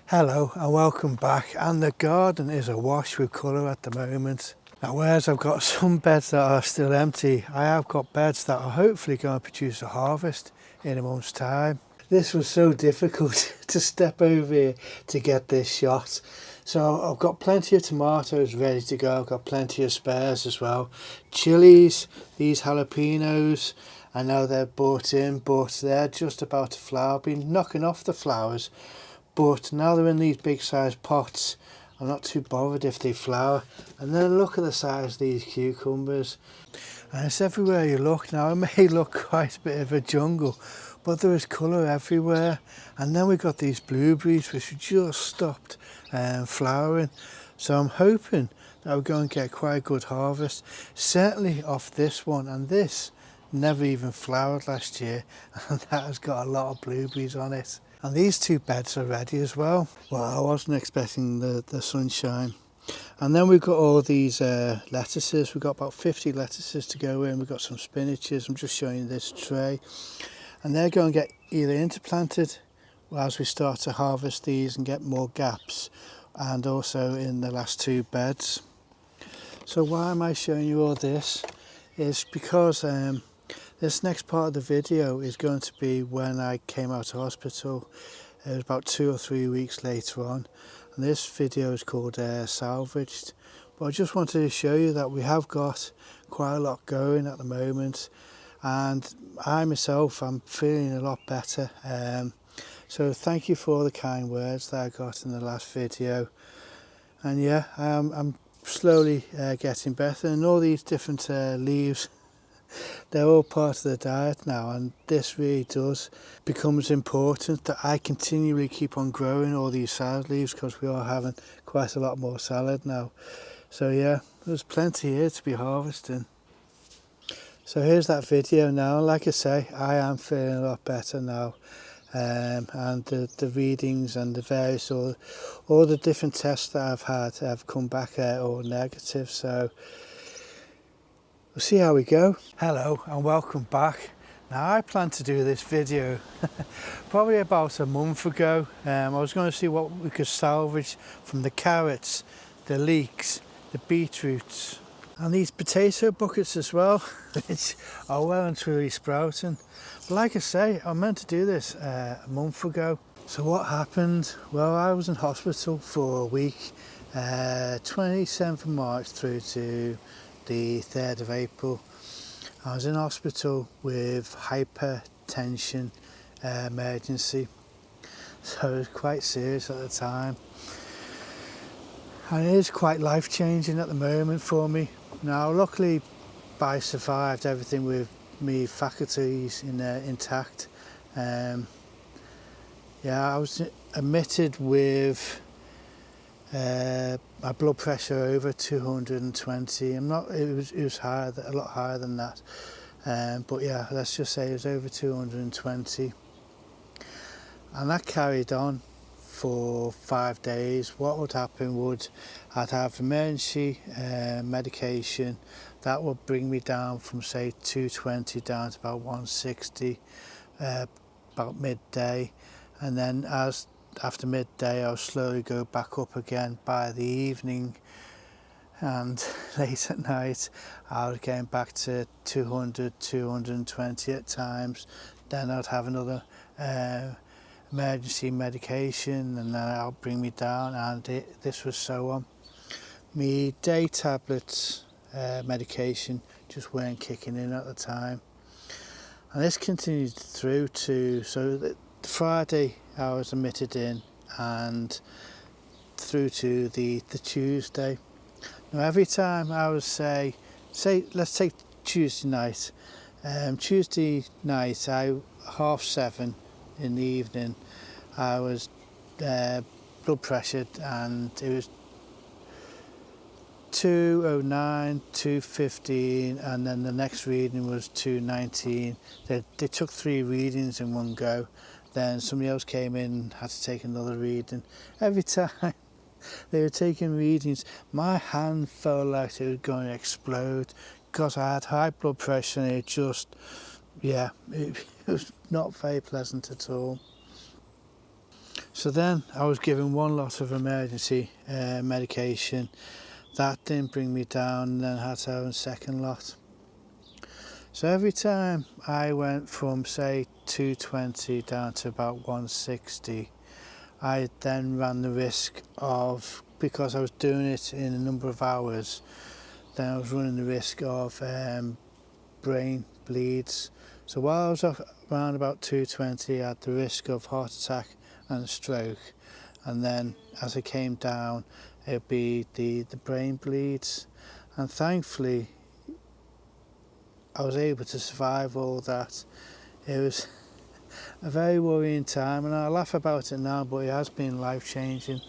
Hello and welcome back, and the garden is awash with colour at the moment. Now whereas I've got some beds that are still empty, I have got beds that are hopefully going to produce a harvest in a month's time. This was so difficult to step over here to get this shot. So I've got plenty of tomatoes ready to go, I've got plenty of spares as well. Chilies, these jalapenos, I know they're bought in, but they're just about to flower. I've been knocking off the flowers, but now they're in these big sized pots. I'm not too bothered if they flower. And then look at the size of these cucumbers. And it's everywhere you look now. It may look quite a bit of a jungle, but there is colour everywhere. And then we've got these blueberries which have just stopped flowering. So I'm hoping that we're going to get quite a good harvest. Certainly off this one, and this never even flowered last year, and that has got a lot of blueberries on it. And these two beds are ready as well. Well, I wasn't expecting the sunshine. And then we've got all these lettuces. We've got about 50 lettuces to go in. We've got some spinaches. I'm just showing you this tray. And they're going to get either interplanted as we start to harvest these and get more gaps, and also in the last two beds. So why am I showing you all this? It's because this next part of the video is going to be when I came out of hospital. It was about 2 or 3 weeks later on, and this video is called Salvaged. But I just wanted to show you that we have got quite a lot going at the moment, and I myself am feeling a lot better. So thank you for all the kind words that I got in the last video. And yeah, I'm slowly getting better, and all these different leaves, they're all part of the diet now, and this really becomes important that I continually keep on growing all these salad leaves, because we are having quite a lot more salad now. So yeah, there's plenty here to be harvesting. So here's that video now. Like I say, I am feeling a lot better now, and the readings and the various all the different tests that I've had have come back all negative. So we'll see how we go. Hello and welcome back. Now I planned to do this video probably about a month ago. I was going to see what we could salvage from the carrots, the leeks, the beetroots, and these potato buckets as well, which are well and truly sprouting. But like I say, I meant to do this a month ago. So what happened? Well, I was in hospital for a week, 27th of March through to the 3rd of April. I was in hospital with hypertension emergency, so it was quite serious at the time, and it is quite life-changing at the moment for me. Now luckily I survived everything with me faculties intact. Yeah, I was admitted with my blood pressure over 220. It was higher, a lot higher than that, but yeah, let's just say it was over 220, and that carried on for 5 days. What would happen would I'd have emergency medication that would bring me down from say 220 down to about 160 about midday, and then after midday I would slowly go back up again by the evening, and late at night I was getting back to 200, 220 at times. Then I'd have another emergency medication, and then that'll bring me down, and this was so on. Me day tablets medication just weren't kicking in at the time, and this continued through to the Friday I was admitted in, and through to the Tuesday. Now every time I would say let's take Tuesday night. Tuesday night, 7:30 in the evening, I was blood pressured, and it was 209, 215, and then the next reading was 219. They took 3 readings in one go. Then somebody else came in and had to take another reading. Every time they were taking readings, my hand felt like it was going to explode, because I had high blood pressure, and it just, yeah, it was not very pleasant at all. So then I was given one lot of emergency medication. That didn't bring me down, and then I had to have a second lot. So every time I went from say 220 down to about 160, I then ran the risk of, because I was doing it in a number of hours, then I was running the risk of brain bleeds. So while I was around about 220, I had the risk of heart attack and a stroke, and then as I came down, it'd be the brain bleeds, and thankfully I was able to survive all that. It was a very worrying time, and I laugh about it now, but it has been life-changing,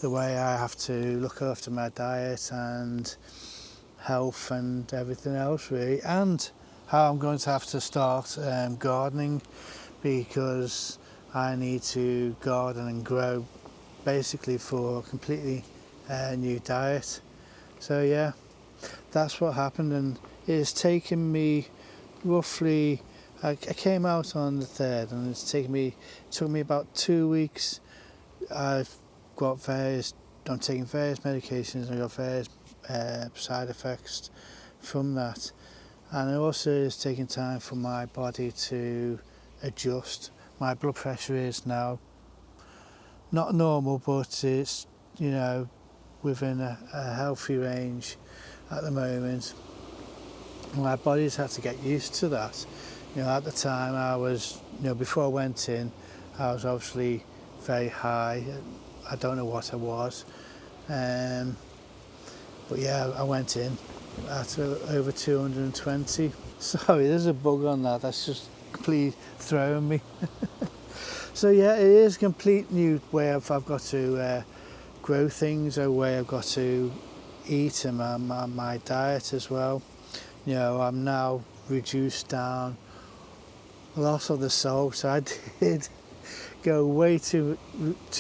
the way I have to look after my diet and health and everything else really, and how I'm going to have to start gardening, because I need to garden and grow basically for a completely new diet. So yeah, that's what happened, and it's taken me roughly, I came out on the 3rd, and it took me about 2 weeks. I'm taking various medications, and I've got various side effects from that, and it also is taking time for my body to adjust. My blood pressure is now not normal, but it's, you know, within a healthy range at the moment. My body's had to get used to that. You know, at the time I was, you know, before I went in, I was obviously very high. I don't know what I was, but yeah, I went in at over 220. Sorry, there's a bug on that. That's just completely throwing me. So yeah, it is a complete new way I've got to grow things, a way I've got to eat, and my diet as well. You know, I'm now reduced down a lot of the salt. I did go way too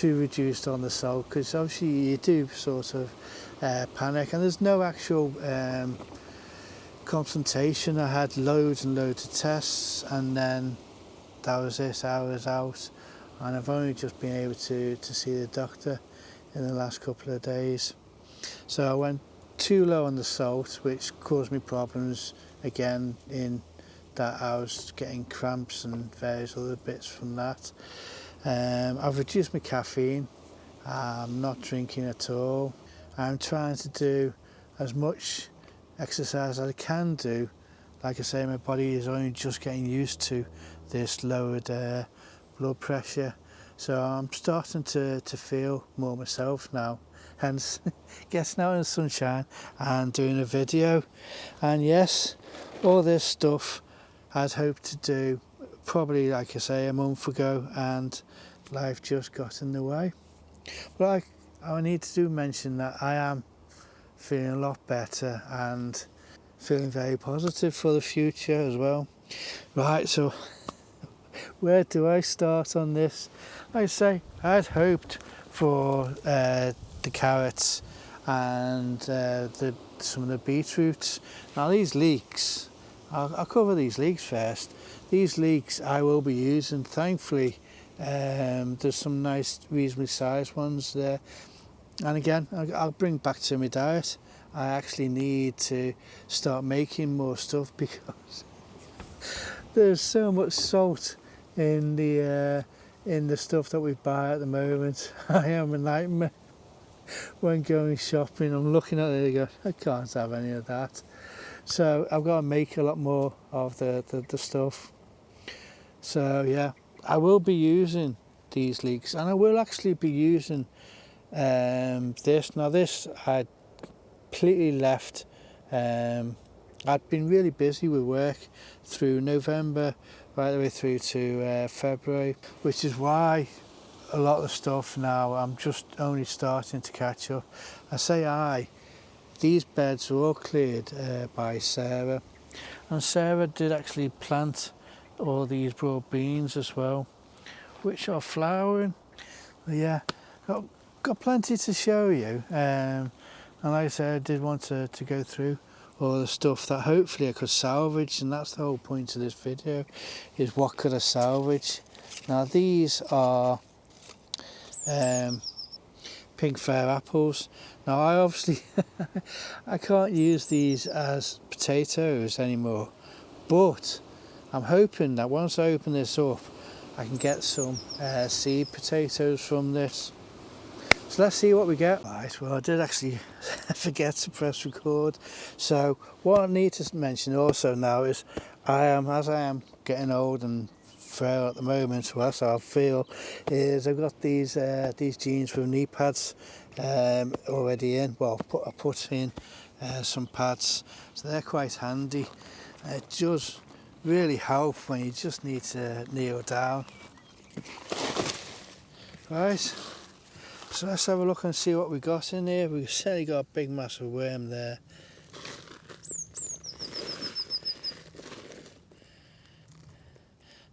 reduced on the salt, because obviously you do sort of panic, and there's no actual confrontation. I had loads and loads of tests, and then that was it. I was out, and I've only just been able to see the doctor in the last couple of days. So I went too low on the salt, which caused me problems again, in that I was getting cramps and various other bits from that. I've reduced my caffeine. I'm not drinking at all. I'm trying to do as much exercise as I can do. Like I say, my body is only just getting used to this lowered blood pressure. So I'm starting to feel more myself now, hence getting out in the sunshine and doing a video. And yes, all this stuff I'd hoped to do probably, like I say, a month ago, and life just got in the way. But I need to mention that I am feeling a lot better and feeling very positive for the future as well. Right, so where do I start on this? Like I say, I'd hoped for the carrots and some of the beetroots. Now these leeks, I'll cover these leeks first. These leeks I will be using, thankfully. There's some nice, reasonably sized ones there. And again, I'll bring back to my diet. I actually need to start making more stuff, because there's so much salt in the stuff that we buy at the moment. I am a nightmare when going shopping. I'm looking at it and go, I can't have any of that. So I've got to make a lot more of the stuff. So yeah, I will be using these leeks, and I will actually be using this. Now this I completely left. I'd been really busy with work through November right the way through to February, which is why a lot of the stuff now I'm just only starting to catch up. I say these beds were all cleared by Sarah, and Sarah did actually plant all these broad beans as well, which are flowering. But yeah, got plenty to show you, and like I said, I did want to go through all the stuff that hopefully I could salvage, and that's the whole point of this video, is what could I salvage. Now these are pink fir apples. Now I obviously I can't use these as potatoes anymore, but I'm hoping that once I open this up I can get some seed potatoes from this. So let's see what we get. Right, well I did actually forget to press record. So what I need to mention also now is as I am getting old and frail at the moment, well, so I feel is I've got these jeans with knee pads already in. Well, I put in some pads, so they're quite handy. It does really help when you just need to kneel down. Right, so let's have a look and see what we got in here. We've certainly got a big massive worm there.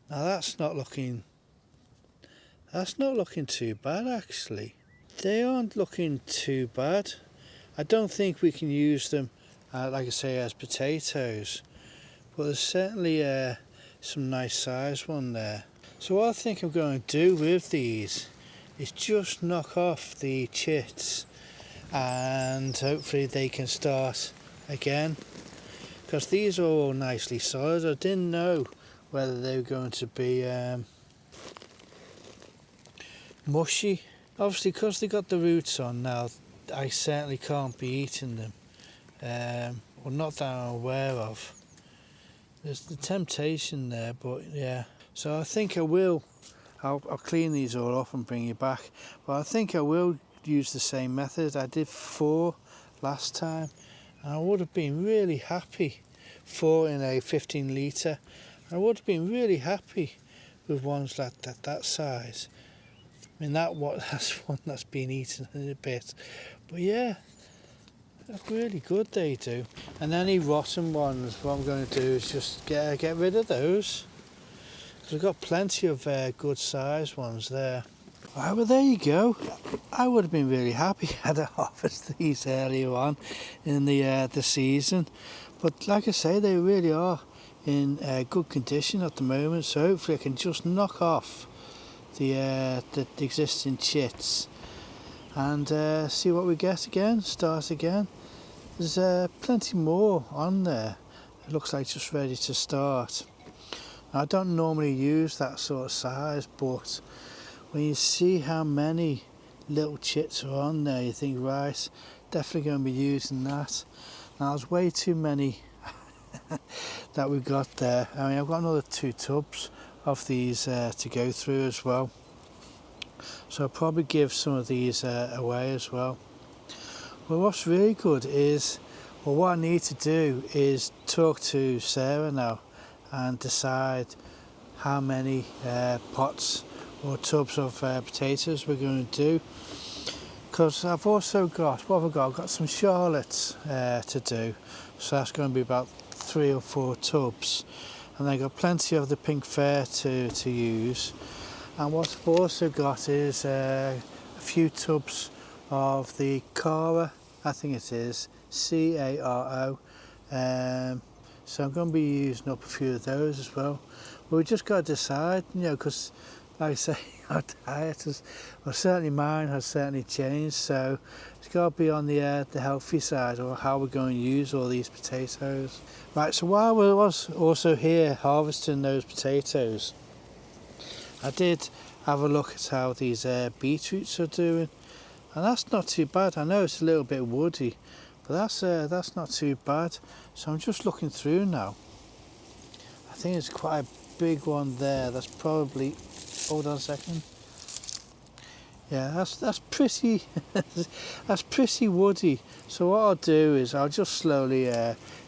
Now that's not looking too bad actually. They aren't looking too bad. I don't think we can use them like I say as potatoes, but there's certainly some nice size one there. So what I think I'm going to do with these is just knock off the chits and hopefully they can start again, because these are all nicely solid. I didn't know whether they were going to be mushy. Obviously because they got the roots on now, I certainly can't be eating them, or not that I'm aware of. There's the temptation there, but yeah. So I think I will, I'll clean these all off and bring you back, but I think I will use the same method. I did 4 last time and I would have been really happy, 4 in a 15 litre. I would have been really happy with ones like that size. I mean that's one that's been eaten in a bit, but yeah, that's really good they do. And any rotten ones, what I'm going to do is just get rid of those, because we've got plenty of good sized ones there. Right, well there you go. I would have been really happy had I harvested these earlier on in the season, but like I say, they really are in good condition at the moment, so hopefully I can just knock off the existing chits and see what we get again, start again. There's plenty more on there. It looks like just ready to start. I don't normally use that sort of size, but when you see how many little chits are on there, you think, right, definitely going to be using that. Now there's way too many that we've got there. I mean, I've got another 2 tubs of these to go through as well, so I'll probably give some of these away as well. Well, what's really good is, well, what I need to do is talk to Sarah now and decide how many pots or tubs of potatoes we're going to do, because I've also got, what have I got? I've got some Charlottes to do, so that's going to be about 3 or 4 tubs, and I've got plenty of the pink fir to use. And what I've also got is a few tubs of the Cara, I think it is Caro, so I'm going to be using up a few of those as well. But we just got to decide, you know, because like I say, our diet has, well certainly mine has certainly changed, so it's got to be on the healthy side, or how we're going to use all these potatoes. Right, so while we was also here harvesting those potatoes, I did have a look at how these beetroots are doing, and that's not too bad. I know it's a little bit woody, but that's not too bad. So I'm just looking through now. I think it's quite a big one there. That's probably, hold on a second. Yeah, that's pretty that's pretty woody. So what I'll do is I'll just slowly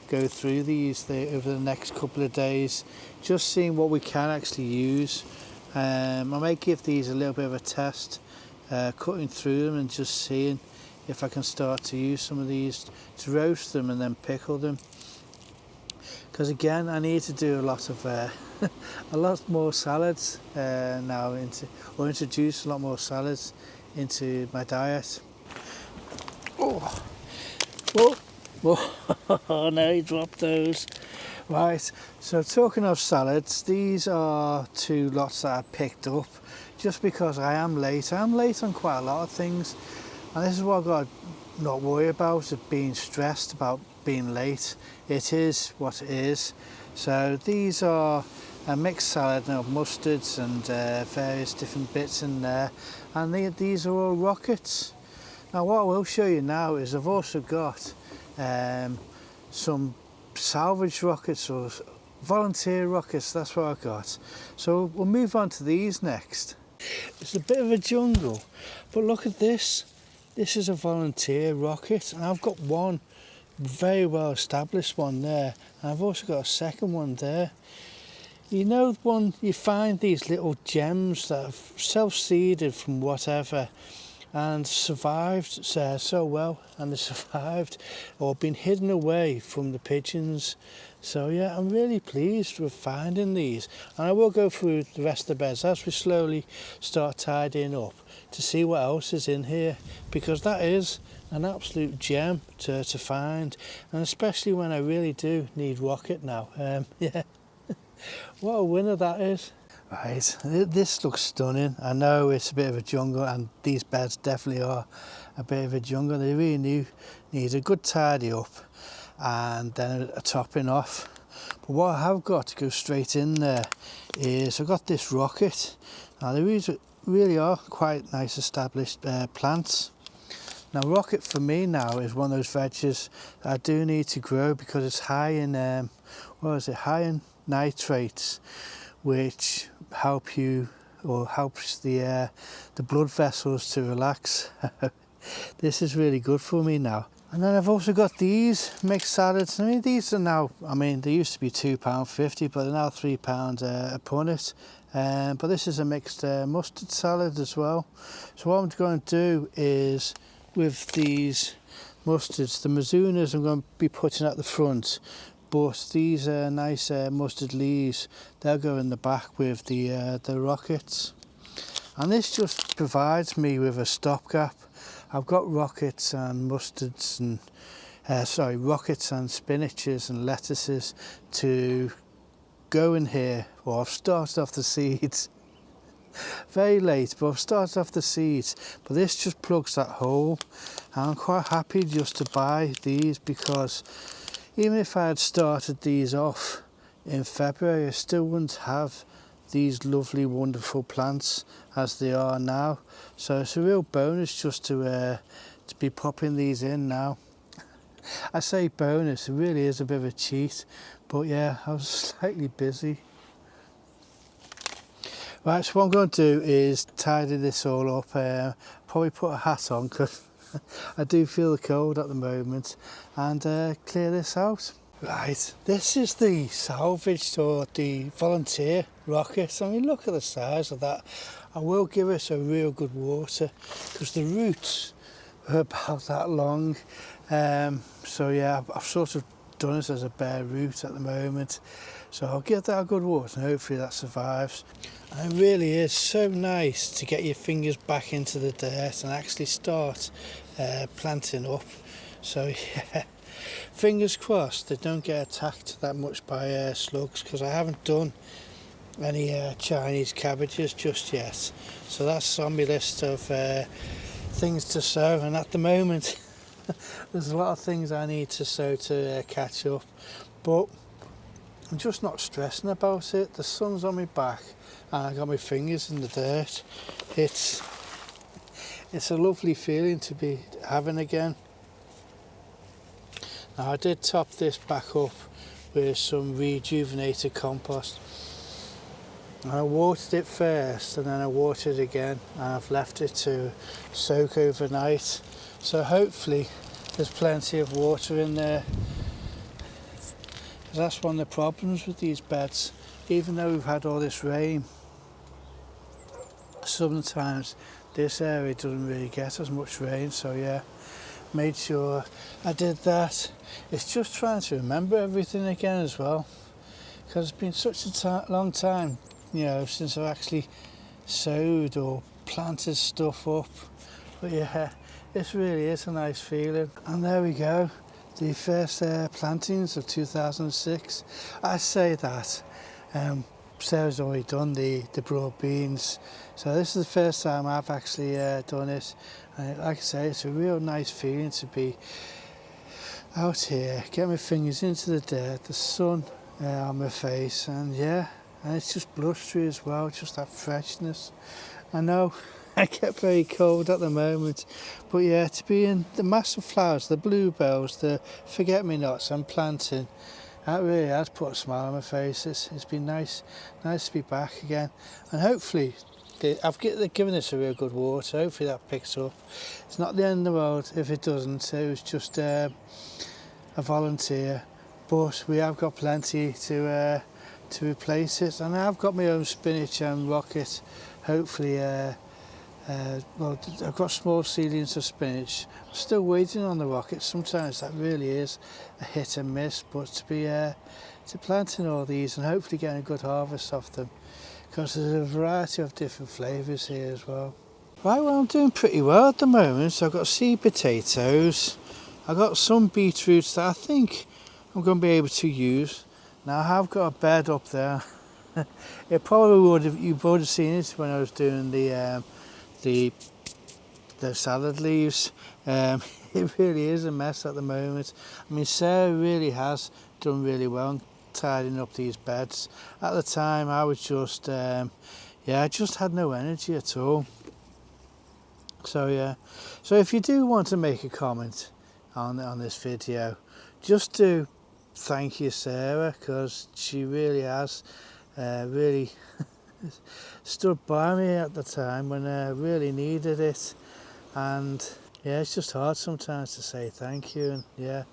go through these over the next couple of days, just seeing what we can actually use. I may give these a little bit of a test, cutting through them and just seeing if I can start to use some of these to roast them and then pickle them. Because again, I need to do a lot of a lot more salads now, introduce a lot more salads into my diet. Oh, oh, oh, no, he dropped those. Right, so talking of salads, these are 2 lots that I picked up just because I am late. I am late on quite a lot of things, and this is what I've got to not worry about, of being stressed about being late. It is what it is. So these are a mixed salad of mustards and various different bits in there, and these are all rockets. Now what I will show you now is I've also got some salvage rockets, or volunteer rockets, that's what I've got. So we'll move on to these next. It's a bit of a jungle, but look at this. This is a volunteer rocket, and I've got one very well established one there, and I've also got a second one there. You know, when you find these little gems that have self-seeded from whatever and survived so well, and they survived or been hidden away from the pigeons. So yeah, I'm really pleased with finding these, and I will go through the rest of the beds as we slowly start tidying up to see what else is in here, because that is an absolute gem to find, and especially when I really do need rocket now. Yeah, what a winner that is. Right, this looks stunning. I know it's a bit of a jungle, and these beds definitely are a bit of a jungle. They really need a good tidy up and then a topping off. But what I have got to go straight in there is I've got this rocket. Now they really are quite nice established plants. Now rocket for me now is one of those veggies that I do need to grow because it's high in high in nitrates, which helps the blood vessels to relax. This is really good for me now. And then I've also got these mixed salads. I mean, these are now, they used to be £2.50, but they're now £3 a punnet. But this is a mixed mustard salad as well. So what I'm going to do is, with these mustards, the Mizunas I'm going to be putting at the front, but these nice mustard leaves, they'll go in the back with the rockets. And this just provides me with a stopgap. I've got rockets and mustards and rockets and spinaches and lettuces to go in here. Well, I've started off the seeds very late, but I've started off the seeds, but this just plugs that hole. And I'm quite happy just to buy these, because even if I had started these off in February, I still wouldn't have these lovely wonderful plants as they are now. So it's a real bonus just to be popping these in now. I say bonus, it really is a bit of a cheat, but yeah, I was slightly busy. Right, so what I'm going to do is tidy this all up. Probably put a hat on because I do feel the cold at the moment, and clear this out. Right, this is the salvaged, or the volunteer rocket. I mean, look at the size of that. I will give it a real good water because the roots are about that long. So yeah, I've sort of done it as a bare root at the moment. So I'll give that a good water and hopefully that survives. And it really is so nice to get your fingers back into the dirt and actually start planting up. So yeah, fingers crossed they don't get attacked that much by slugs, because I haven't done any Chinese cabbages just yet. So that's on my list of things to sow, and at the moment there's a lot of things I need to sow to catch up, but I'm just not stressing about it. The sun's on my back and I got my fingers in the dirt. It's a lovely feeling to be having again. Now I did top this back up with some rejuvenated compost. And I watered it first and then I watered it again, and I've left it to soak overnight. So hopefully there's plenty of water in there. That's one of the problems with these beds. Even though we've had all this rain, sometimes this area doesn't really get as much rain. So yeah, made sure I did that. It's just trying to remember everything again as well, because it's been such a long time, since I've actually sowed or planted stuff up. But yeah, this really is a nice feeling. And there we go. the first plantings of 2006. I say that Sarah's already done the broad beans, so this is the first time I've actually done it, and like I say, it's a real nice feeling to be out here, get my fingers into the dirt, the sun on my face, and yeah, and it's just blustery as well, just that freshness. I know I get very cold at the moment, but yeah, to be in the massive flowers, the bluebells, the forget-me-nots I'm planting, that really has put a smile on my face. It's been nice to be back again, and hopefully I've given this a real good water. Hopefully that picks up. It's not the end of the world if it doesn't. It was just a volunteer, but we have got plenty to replace it, and I've got my own spinach and rocket. Hopefully, well, I've got small seedlings of spinach. I'm still waiting on the rocket. Sometimes that really is a hit and miss, but to planting all these and hopefully getting a good harvest off them, because there's a variety of different flavours here as well. Right, well, I'm doing pretty well at the moment. So I've got seed potatoes, I've got some beetroots that I think I'm going to be able to use. Now I have got a bed up there. It probably would have, you would have seen it when I was doing the salad leaves. It really is a mess at the moment. I mean, Sarah really has done really well tidying up these beds. At the time I was just I just had no energy at all. So yeah, so if you do want to make a comment on this video, just do thank you Sarah, because she really has really stood by me at the time when I really needed it, and yeah, it's just hard sometimes to say thank you. And yeah,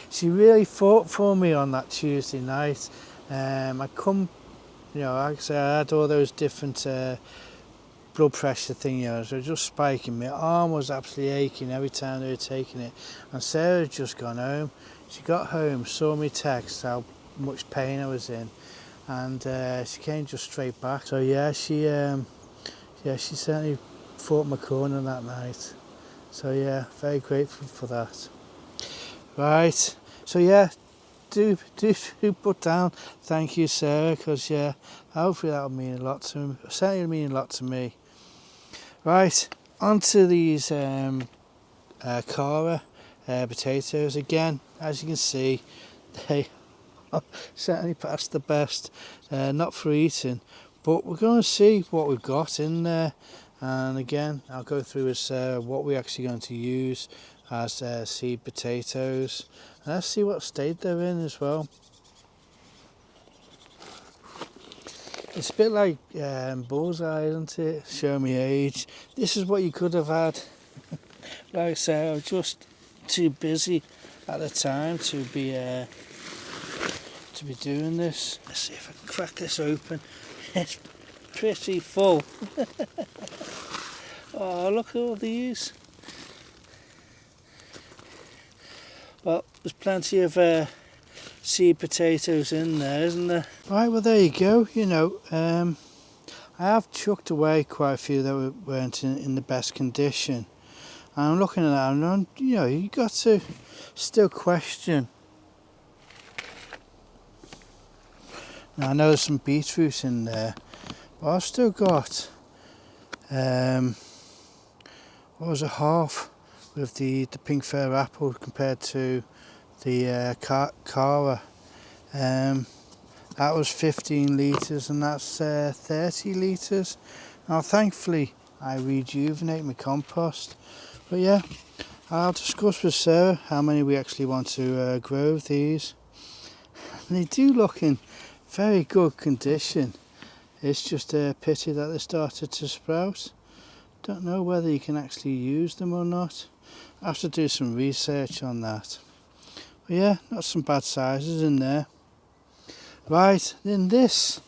she really fought for me on that Tuesday night. I come, you know, like I say, I had all those different blood pressure thing, you know, so just spiking. My arm was absolutely aching every time they were taking it, and Sarah had just gone home. She got home, saw me text how much pain I was in, and she came just straight back. So yeah, she certainly fought my corner that night. So yeah, very grateful for that. Right, so yeah, do put down thank you Sarah, because yeah, hopefully that'll mean a lot to me. Certainly it'll mean a lot to me. Right, onto these Cara potatoes again. As you can see, they certainly past the best, not for eating, but we're going to see what we've got in there, and again I'll go through with what we're actually going to use as seed potatoes, and let's see what state they're in as well. It's a bit like bullseye, isn't it? Show me age. This is what you could have had. Like I say, I was just too busy at the time to be doing this. Let's see if I can crack this open. It's pretty full. Oh, look at all these. Well, there's plenty of seed potatoes in there, isn't there? Right, well there you go. You know, I have chucked away quite a few that weren't in the best condition. And I'm looking at that, and you know, you got to still question. Now I know there's some beetroot in there, but I've still got what was a half with the pink fir apple compared to the Cara. That was 15 litres, and that's 30 litres. Now thankfully I rejuvenate my compost, but yeah, I'll discuss with Sarah how many we actually want to grow of these. And they do look in very good condition. It's just a pity that they started to sprout. Don't know whether you can actually use them or not. I have to do some research on that. But yeah, not some bad sizes in there. Right, then this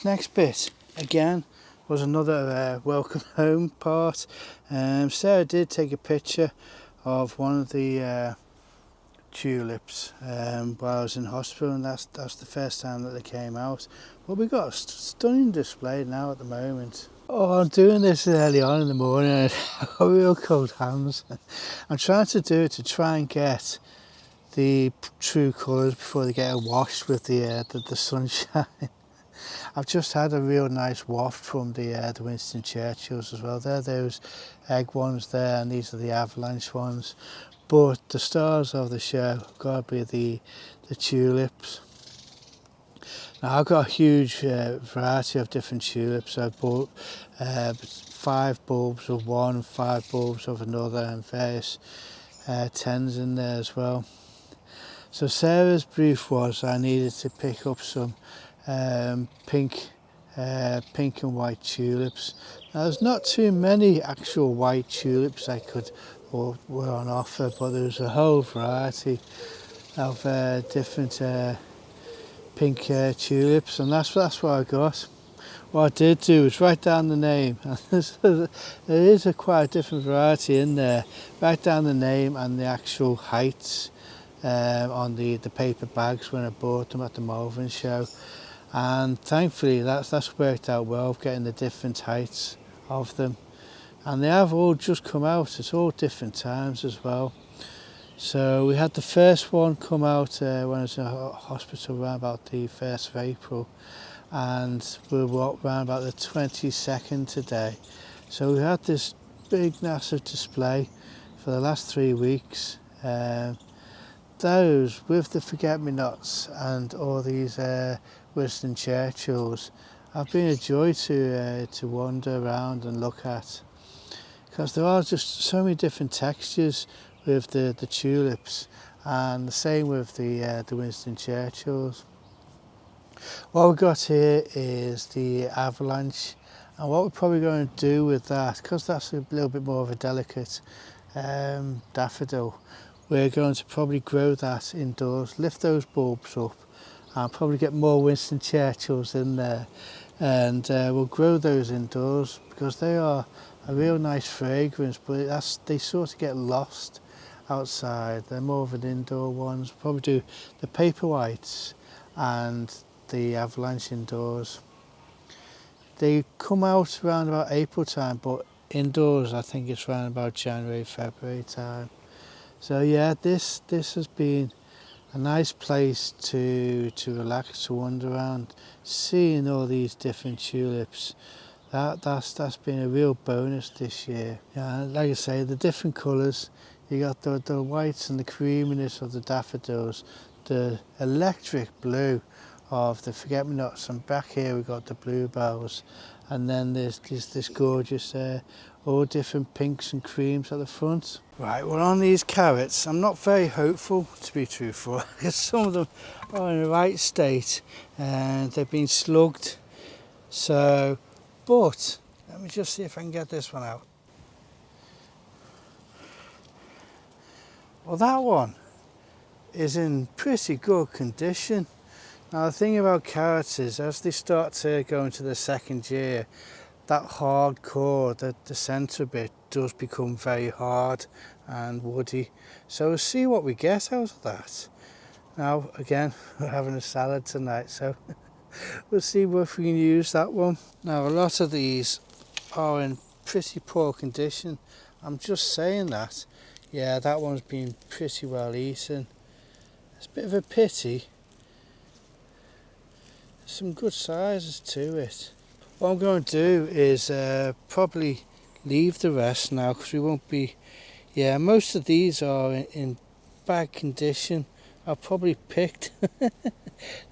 next bit again was another welcome home part. Sarah did take a picture of one of the tulips while I was in hospital, and that's the first time that they came out. But we've got a stunning display now at the moment. Oh, I'm doing this early on in the morning and I've got real cold hands. I'm trying to do it to try and get the true colours before they get washed with the sunshine. I've just had a real nice waft from the Winston Churchills as well. They're those egg ones there, and these are the avalanche ones. But the stars of the show have got to be the tulips. Now I've got a huge variety of different tulips. I've bought 5 bulbs of one, 5 bulbs of another, and various tens in there as well. So Sarah's brief was I needed to pick up some pink and white tulips. Now there's not too many actual white tulips I could or were on offer, but there was a whole variety of different pink tulips, and that's what I got. What I did do was write down the name. There is quite a different variety in there. Write down the name and the actual heights on the paper bags when I bought them at the Malvern show, and thankfully that's worked out well, getting the different heights of them, and they have all just come out at all different times as well. So we had the first one come out when I was in hospital around about the 1st of April, and we're around about the 22nd today. So we had this big massive display for the last 3 weeks. Those with the forget-me-nots and all these Winston Churchills have been a joy to wander around and look at, because there are just so many different textures with the tulips, and the same with the Winston Churchills. What we've got here is the avalanche, and what we're probably going to do with that, because that's a little bit more of a delicate daffodil, we're going to probably grow that indoors, lift those bulbs up, and probably get more Winston Churchills in there, and we'll grow those indoors because they are a real nice fragrance, but they sort of get lost outside. They're more of an indoor ones. Probably do the paper whites and the avalanche indoors. They come out around about April time, but indoors I think it's around about January, February time. So yeah, this has been a nice place to relax, to wander around, seeing all these different tulips. That's been a real bonus this year. Yeah, like I say, the different colours. You got the whites and the creaminess of the daffodils, the electric blue of the forget-me-nots, and back here we've got the bluebells, and then there's this gorgeous all different pinks and creams at the front. Right, well, on these carrots I'm not very hopeful, to be truthful, because some of them are in the right state and they've been slugged. So, but let me just see if I can get this one out. Well, that one is in pretty good condition. Now the thing about carrots is, as they start to go into the second year, that hard core, the centre bit, does become very hard and woody. So we'll see what we get out of that. Now again, we're having a salad tonight, so we'll see if we can use that one. Now a lot of these are in pretty poor condition. I'm just saying that. Yeah, that one's been pretty well eaten. It's a bit of a pity. There's some good sizes to it. What I'm going to do is probably leave the rest now, because we won't be... Yeah, most of these are in bad condition. I've probably picked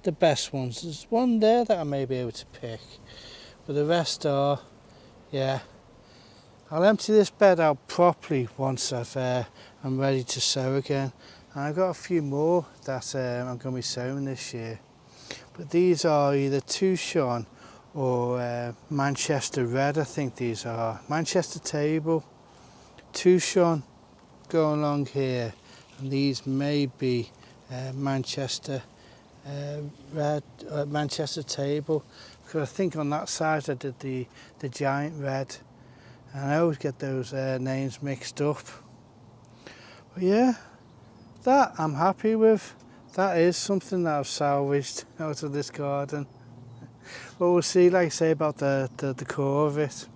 the best ones. There's one there that I may be able to pick, but the rest are, yeah. I'll empty this bed out properly once I'm ready to sow again. And I've got a few more that I'm going to be sowing this year. But these are either Touchon or Manchester Red, I think these are. Manchester Table, Touchon go along here, and these may be Manchester Red, Manchester Table, because I think on that side I did the Giant Red, and I always get those names mixed up. But yeah, that I'm happy with. That is something that I've salvaged out of this garden. But we'll see, like I say, about the core of it.